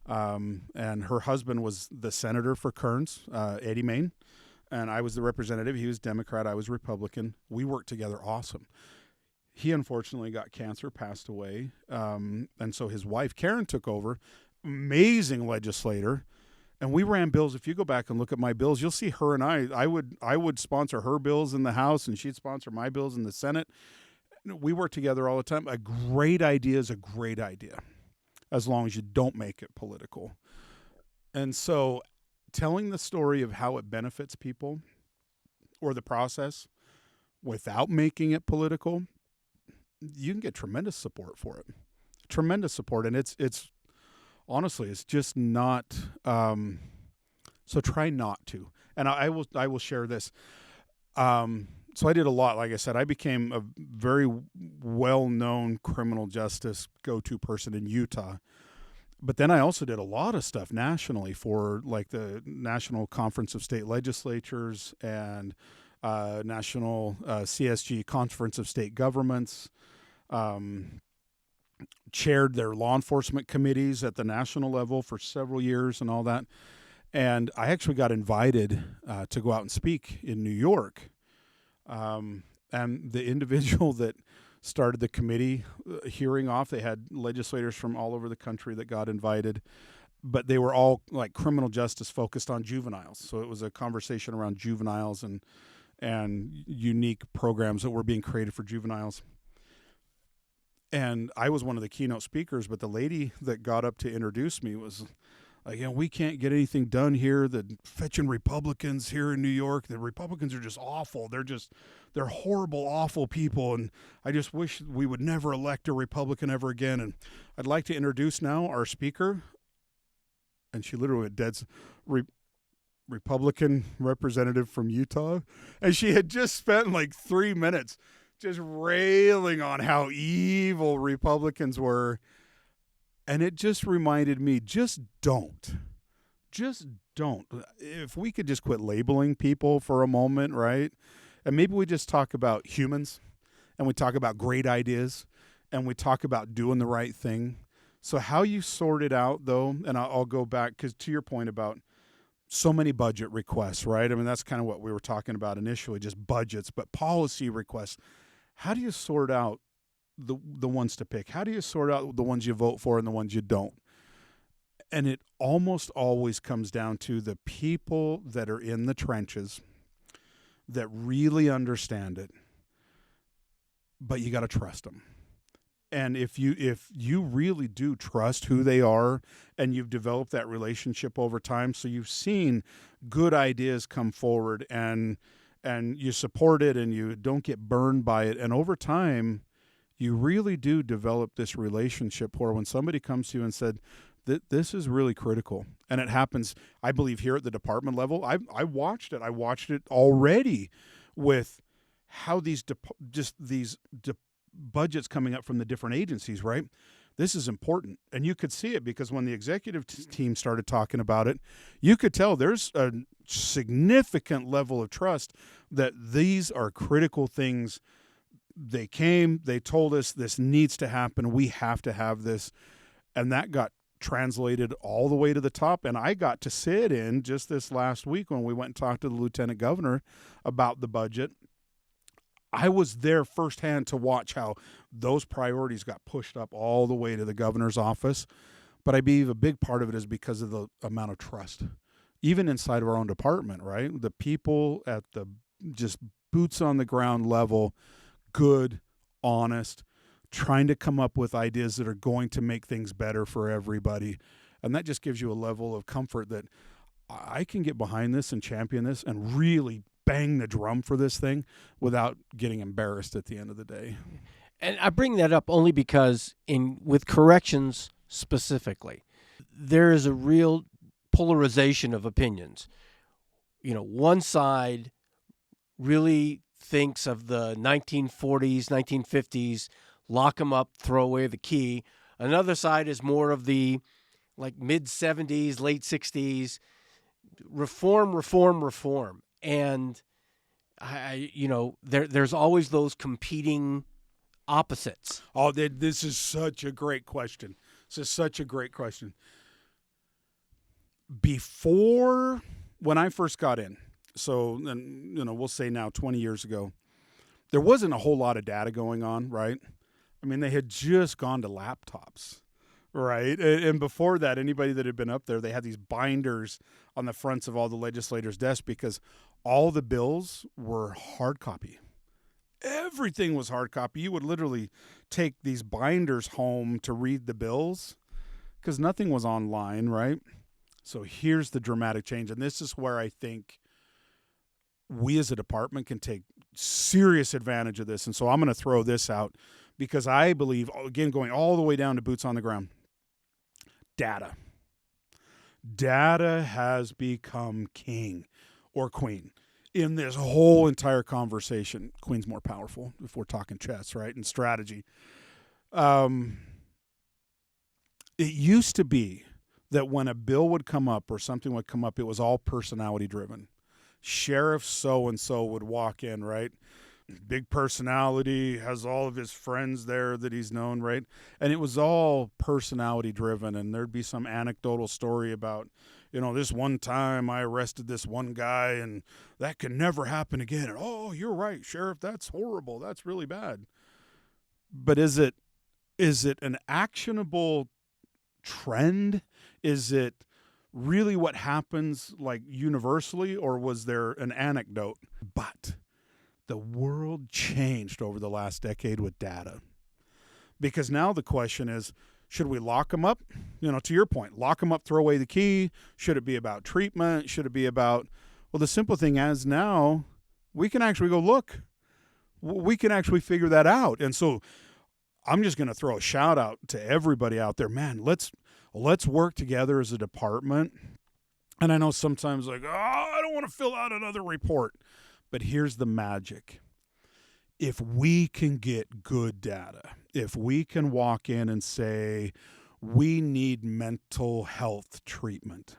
and her husband was the senator for Kearns, Eddie Maine, and I was the representative. He was Democrat, I was Republican. We worked together awesome. He unfortunately got cancer, passed away, and so his wife, Karen, took over. Amazing legislator. And we ran bills. If you go back and look at my bills, you'll see her and I would sponsor her bills in the House, and she'd sponsor my bills in the Senate. We work together all the time. A great idea is a great idea, as long as you don't make it political. And so telling the story of how it benefits people or the process without making it political, you can get tremendous support for it. Tremendous support. And it's honestly, it's just not. So try not to. And I will share this. So I did a lot. Like I said, I became a very well-known criminal justice go-to person in Utah. But then I also did a lot of stuff nationally for like the National Conference of State Legislatures and National CSG Conference of State Governments. Chaired their law enforcement committees at the national level for several years and all that. And I actually got invited to go out and speak in New York. And the individual that started the committee hearing off, they had legislators from all over the country that got invited, but they were all like criminal justice focused on juveniles. So it was a conversation around juveniles and and unique programs that were being created for juveniles. And I was one of the keynote speakers, but the lady that got up to introduce me was like, we can't get anything done here. The fetching Republicans here in New York, the Republicans are just awful. They're horrible, awful people. And I just wish we would never elect a Republican ever again. And I'd like to introduce now our speaker. And she literally went dead Republican representative from Utah. And she had just spent like 3 minutes just railing on how evil Republicans were. And it just reminded me, just don't. If we could just quit labeling people for a moment, right? And maybe we just talk about humans, and we talk about great ideas, and we talk about doing the right thing. So how you sort it out, though, and I'll go back, because to your point about so many budget requests, right? I mean, that's kind of what we were talking about initially, just budgets, but policy requests. How do you sort out the ones to pick? How do you sort out the ones you vote for and the ones you don't? And it almost always comes down to the people that are in the trenches that really understand it, but you got to trust them. And if you really do trust who they are and you've developed that relationship over time, so you've seen good ideas come forward and you support it and you don't get burned by it, and over time you really do develop this relationship where when somebody comes to you and said, this is really critical, and it happens, I believe, here at the department level. I watched it. I watched it already with how these budgets coming up from the different agencies, right? This is important. And you could see it because when the executive team started talking about it, you could tell there's a significant level of trust that these are critical things. They came, they told us this needs to happen. We have to have this. And that got translated all the way to the top. And I got to sit in just this last week when we went and talked to the lieutenant governor about the budget. I was there firsthand to watch how those priorities got pushed up all the way to the governor's office. But I believe a big part of it is because of the amount of trust, even inside of our own department, right? The people at the just boots on the ground level, good, honest, trying to come up with ideas that are going to make things better for everybody. And that just gives you a level of comfort that I can get behind this and champion this and really bang the drum for this thing without getting embarrassed at the end of the day. And I bring that up only because with corrections specifically, there is a real polarization of opinions. One side really thinks of the 1940s, 1950s, lock them up, throw away the key. Another side is more of the mid-70s, late 60s, reform. And there's always those competing opposites. Oh, this is such a great question. Before, when I first got in, so then we'll say now 20 years ago, there wasn't a whole lot of data going on, right? I mean, they had just gone to laptops. Right. And before that, anybody that had been up there, they had these binders on the fronts of all the legislators' desks because all the bills were hard copy. Everything was hard copy. You would literally take these binders home to read the bills because nothing was online, right? So here's the dramatic change. And this is where I think we as a department can take serious advantage of this. And so I'm going to throw this out because I believe, again, going all the way down to boots on the ground, data has become king or queen in this whole entire conversation. Queen's more powerful if we're talking chess, right, and strategy. It used to be that when a bill would come up or something would come up, it was all personality driven. Sheriff so-and-so would walk in, right? Big personality, has all of his friends there that he's known, right? And it was all personality driven, and there'd be some anecdotal story about, this one time I arrested this one guy and that can never happen again. And, oh, you're right, Sheriff, that's horrible. That's really bad. But is it an actionable trend? Is it really what happens universally, or was there an anecdote? But The world changed over the last decade with data. Because now the question is, should we lock them up? To your point, lock them up, throw away the key. Should it be about treatment? Should it be about, well, the simple thing is now we can actually go look. We can actually figure that out. And so I'm just going to throw a shout out to everybody out there. Man, let's work together as a department. And I know sometimes I don't want to fill out another report. But here's the magic. If we can get good data, if we can walk in and say, we need mental health treatment.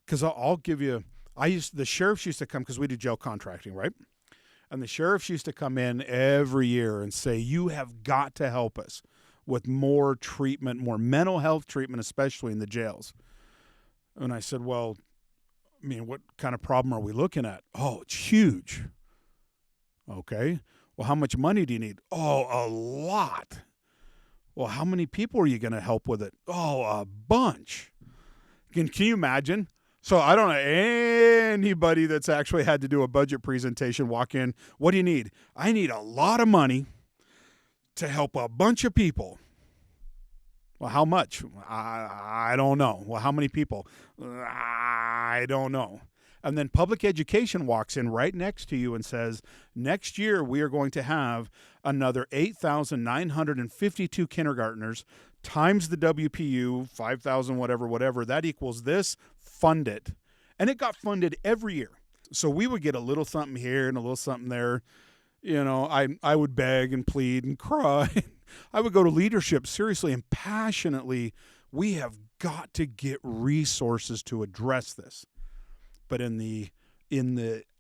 Because I'll give you, the sheriffs used to come, because we do jail contracting, right? And the sheriffs used to come in every year and say, you have got to help us with more treatment, more mental health treatment, especially in the jails. And I said, well, what kind of problem are we looking at? Oh, it's huge. Okay. Well, how much money do you need? Oh, a lot. Well, how many people are you going to help with it? Oh, a bunch. Can you imagine? So I don't know anybody that's actually had to do a budget presentation walk in. What do you need? I need a lot of money to help a bunch of people. Well, how much? I don't know. Well, how many people? I don't know. And then public education walks in right next to you and says, next year we are going to have another 8,952 kindergartners times the WPU, 5,000, whatever. That equals this. Fund it. And it got funded every year. So we would get a little something here and a little something there. I would beg and plead and cry. I would go to leadership seriously and passionately. We have got to get resources to address this. But in the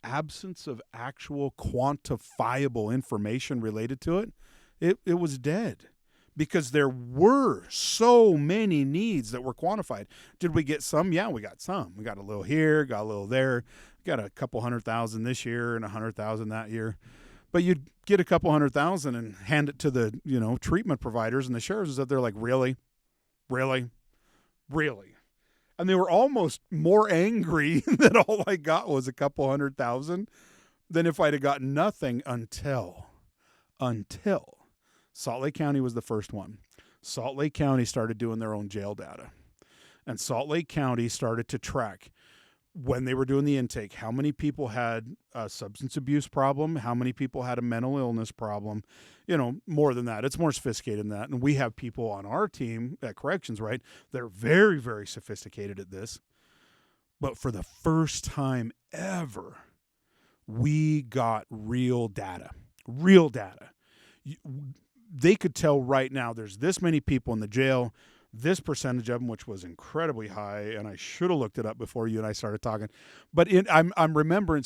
absence of actual quantifiable information related to it, it was dead. Because there were so many needs that were quantified. Did we get some? Yeah, we got some. We got a little here, got a little there. Got a couple 100,000 this year and 100,000 that year. But you'd get a couple 100,000 and hand it to the, treatment providers, and the sheriffs up there like, really? Really? Really? And they were almost more angry that all I got was a couple 100,000 than if I'd have gotten nothing until Salt Lake County was the first one. Salt Lake County started doing their own jail data. And Salt Lake County started to track, when they were doing the intake, how many people had a substance abuse problem, how many people had a mental illness problem, more than that. It's more sophisticated than that. And we have people on our team at corrections, right? They're very, very sophisticated at this. But for the first time ever, we got real data. They could tell right now there's this many people in the jail, this percentage of them, which was incredibly high, and I should have looked it up before you and I started talking. But I'm remembering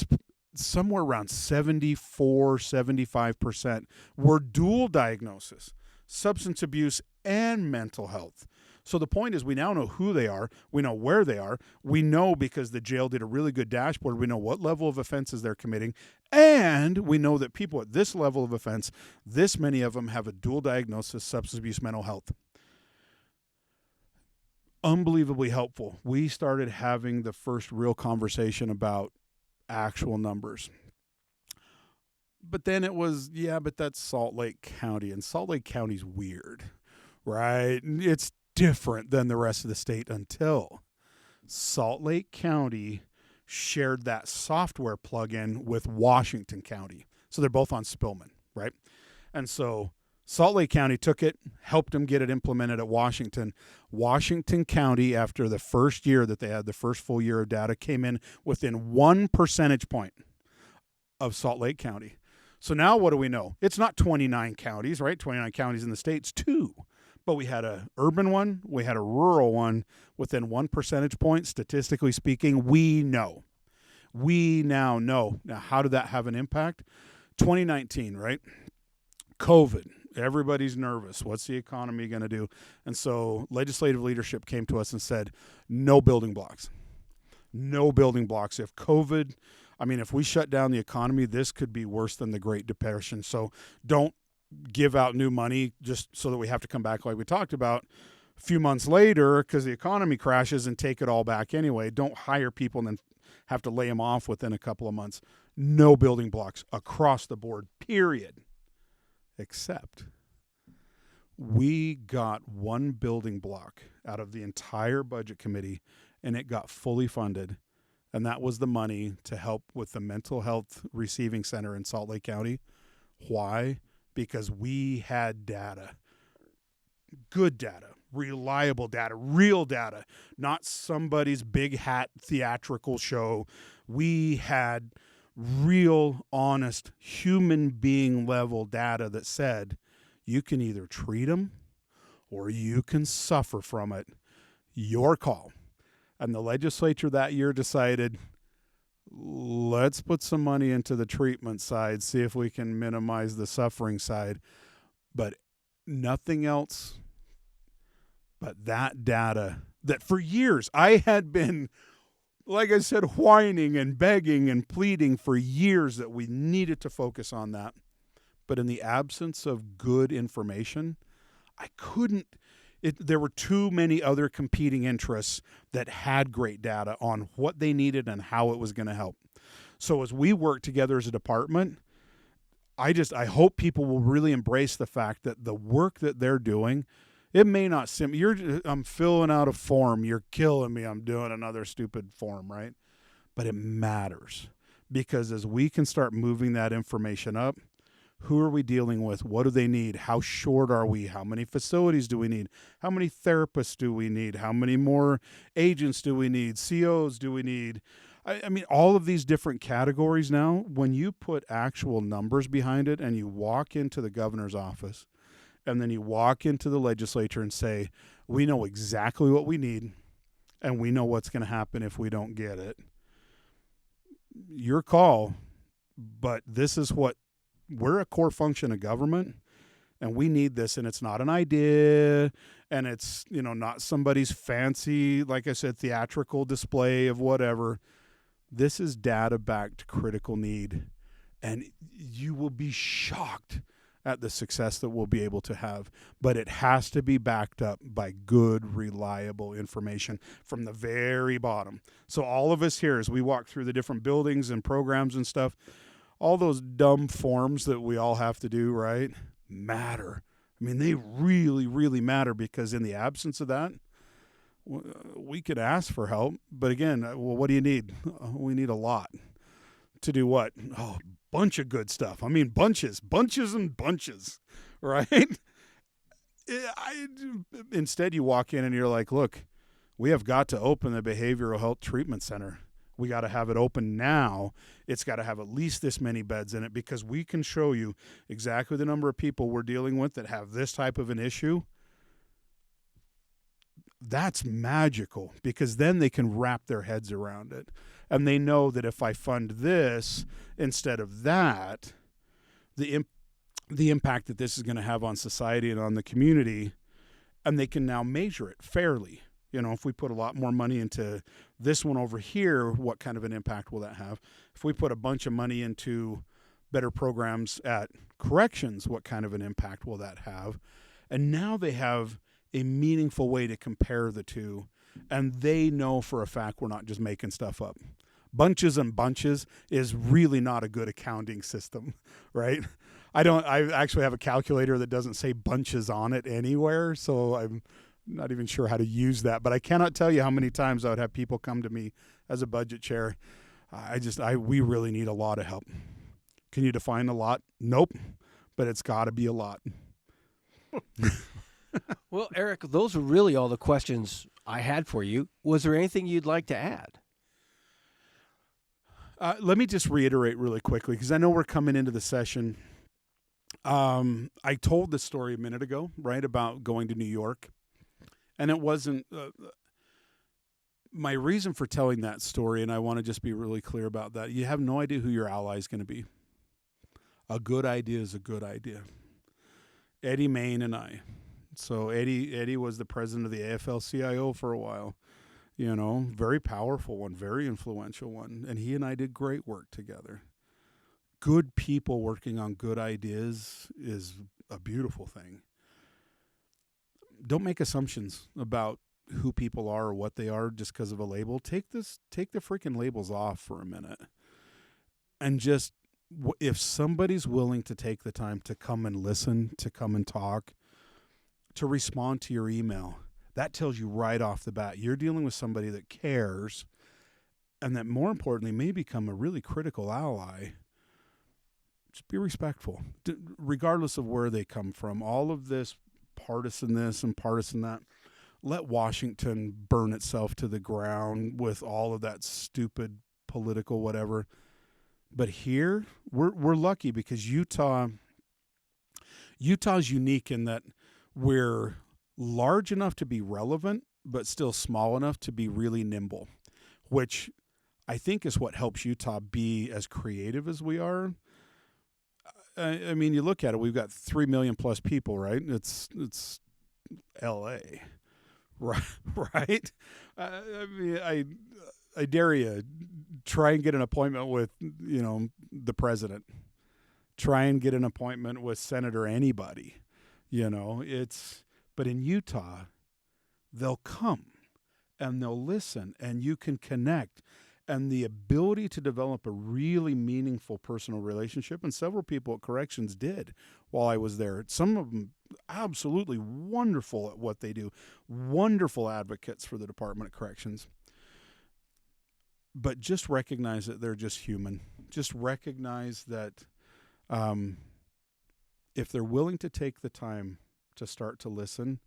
somewhere around 74, 75% were dual diagnosis, substance abuse and mental health. So the point is, we now know who they are. We know where they are. We know, because the jail did a really good dashboard, we know what level of offenses they're committing. And we know that people at this level of offense, this many of them have a dual diagnosis, substance abuse, mental health. Unbelievably helpful. We started having the first real conversation about actual numbers. But then it was, but that's Salt Lake County, and Salt Lake County's weird, right? It's different than the rest of the state until Salt Lake County shared that software plugin with Washington County. So they're both on Spillman, right? And so Salt Lake County took it, helped them get it implemented at Washington. Washington County, after the first year that they had, the first full year of data, came in within 1 percentage point of Salt Lake County. So now what do we know? It's not 29 counties, right? 29 counties in the state, it's 2. But we had an urban one, we had a rural one within 1 percentage point. Statistically speaking, we know. We now know. Now, how did that have an impact? 2019, right? COVID. Everybody's nervous. What's the economy going to do? And so legislative leadership came to us and said, no building blocks. No building blocks. If we shut down the economy, this could be worse than the Great Depression. So don't give out new money just so that we have to come back like we talked about a few months later because the economy crashes and take it all back anyway. Don't hire people and then have to lay them off within a couple of months. No building blocks across the board, period. Except we got one building block out of the entire budget committee, and it got fully funded. And that was the money to help with the mental health receiving center in Salt Lake County. Why? Because we had data, good data, reliable data, real data, not somebody's big hat theatrical show. We had real, honest, human being level data that said you can either treat them or you can suffer from it. Your call. And the legislature that year decided, let's put some money into the treatment side, see if we can minimize the suffering side. But nothing else but that data that for years I had been, like I said, whining and begging and pleading for years that we needed to focus on that. But in the absence of good information, I couldn't. There were too many other competing interests that had great data on what they needed and how it was going to help. So as we work together as a department, I hope people will really embrace the fact that the work that they're doing, it may not seem, I'm filling out a form, you're killing me, I'm doing another stupid form, right? But it matters, because as we can start moving that information up, who are we dealing with? What do they need? How short are we? How many facilities do we need? How many therapists do we need? How many more agents do we need? COs do we need? I mean, all of these different categories now, when you put actual numbers behind it and you walk into the governor's office and then you walk into the legislature and say, we know exactly what we need and we know what's going to happen if we don't get it. Your call, but this is what we're a core function of government, and we need this, and it's not an idea, and it's, not somebody's fancy, like I said, theatrical display of whatever. This is data-backed critical need, and you will be shocked at the success that we'll be able to have. But it has to be backed up by good, reliable information from the very bottom. So all of us here, as we walk through the different buildings and programs and stuff, all those dumb forms that we all have to do, right, matter. I mean, they really, really matter, because in the absence of that, we could ask for help. But again, well, what do you need? We need a lot. To do what? Oh, bunch of good stuff. I mean, bunches and bunches, right? Instead, you walk in and you're like, look, we have got to open the Behavioral Health Treatment Center. We got to have it open now. It's got to have at least this many beds in it, because we can show you exactly the number of people we're dealing with that have this type of an issue. That's magical, because then they can wrap their heads around it. And they know that if I fund this instead of that, the impact that this is going to have on society and on the community, and they can now measure it fairly. If we put a lot more money into this one over here, what kind of an impact will that have? If we put a bunch of money into better programs at corrections, what kind of an impact will that have? And now they have a meaningful way to compare the two, and they know for a fact we're not just making stuff up. Bunches and bunches is really not a good accounting system, right? I actually have a calculator that doesn't say bunches on it anywhere, so I'm not even sure how to use that, but I cannot tell you how many times I would have people come to me as a budget chair. We really need a lot of help. Can you define a lot? Nope, but it's got to be a lot. Well, Eric, those are really all the questions I had for you. Was there anything you'd like to add? Let me just reiterate really quickly, because I know we're coming into the session. I told this story a minute ago, right, about going to New York. And it wasn't my reason for telling that story, and I want to just be really clear about that. You have no idea who your ally is going to be. A good idea is a good idea. Eddie Main and I. So Eddie was the president of the AFL-CIO for a while. Very powerful one, very influential one. And he and I did great work together. Good people working on good ideas is a beautiful thing. Don't make assumptions about who people are or what they are just because of a label. Take the freaking labels off for a minute. And just, if somebody's willing to take the time to come and listen, to come and talk, to respond to your email, that tells you right off the bat, you're dealing with somebody that cares and that, more importantly, may become a really critical ally. Just be respectful, regardless of where they come from. All of this partisan this and partisan that, let Washington burn itself to the ground with all of that stupid political whatever. But here, we're lucky because Utah's unique in that we're large enough to be relevant, but still small enough to be really nimble, which I think is what helps Utah be as creative as we are. I mean, you look at it, we've got 3 million plus people, right? It's L.A., right? I mean, I dare you, try and get an appointment with, the president. Try and get an appointment with Senator anybody. But in Utah, they'll come and they'll listen and you can connect. And the ability to develop a really meaningful personal relationship, and several people at Corrections did while I was there. Some of them absolutely wonderful at what they do, wonderful advocates for the Department of Corrections. But just recognize that they're just human. Just recognize that if they're willing to take the time to start to listen,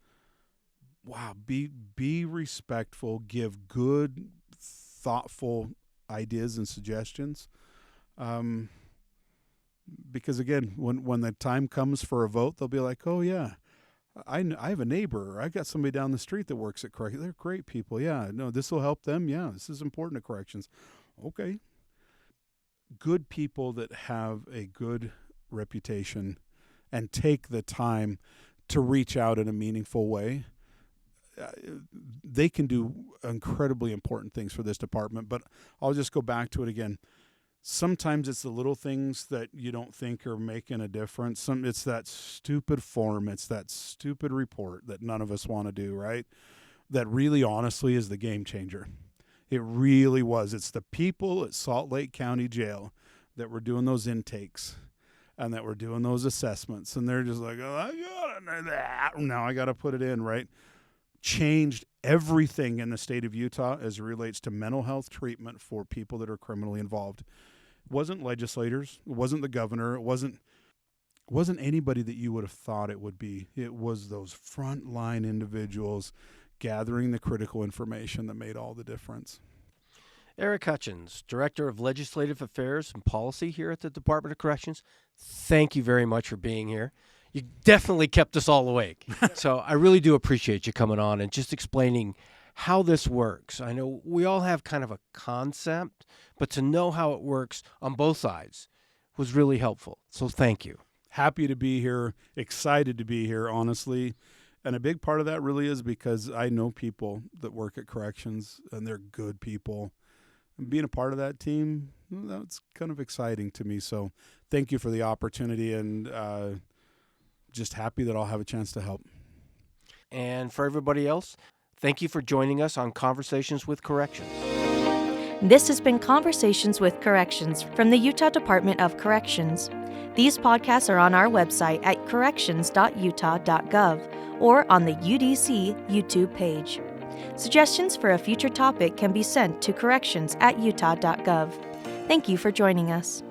wow, be respectful, give good, thoughtful ideas and suggestions. Because again, when the time comes for a vote, they'll be like, oh yeah, I have a neighbor, or I got somebody down the street that works at Corrections. They're great people. Yeah, no, this will help them. Yeah, this is important to Corrections. Okay. Good people that have a good reputation and take the time to reach out in a meaningful way, they can do incredibly important things for this department. But I'll just go back to it again. Sometimes it's the little things that you don't think are making a difference. It's that stupid form. It's that stupid report that none of us want to do, right? That really honestly is the game changer. It really was. It's the people at Salt Lake County Jail that were doing those intakes and that were doing those assessments. And they're just like, oh, I got to know that. Now I got to put it in, right? Changed everything in the state of Utah as it relates to mental health treatment for people that are criminally involved. It wasn't legislators. It wasn't the governor. It wasn't anybody that you would have thought it would be. It was those frontline individuals gathering the critical information that made all the difference. Eric Hutchings, Director of Legislative Affairs and Policy here at the Department of Corrections, thank you very much for being here. You definitely kept us all awake. So I really do appreciate you coming on and just explaining how this works. I know we all have kind of a concept, but to know how it works on both sides was really helpful. So thank you. Happy to be here, excited to be here, honestly. And a big part of that really is because I know people that work at Corrections, and they're good people. And being a part of that team, that's kind of exciting to me. So thank you for the opportunity, and just happy that I'll have a chance to help. And for everybody else, thank you for joining us on Conversations with Corrections. This has been Conversations with Corrections from the Utah Department of Corrections. These podcasts are on our website at corrections.utah.gov or on the UDC YouTube page. Suggestions for a future topic can be sent to corrections@utah.gov. Thank you for joining us.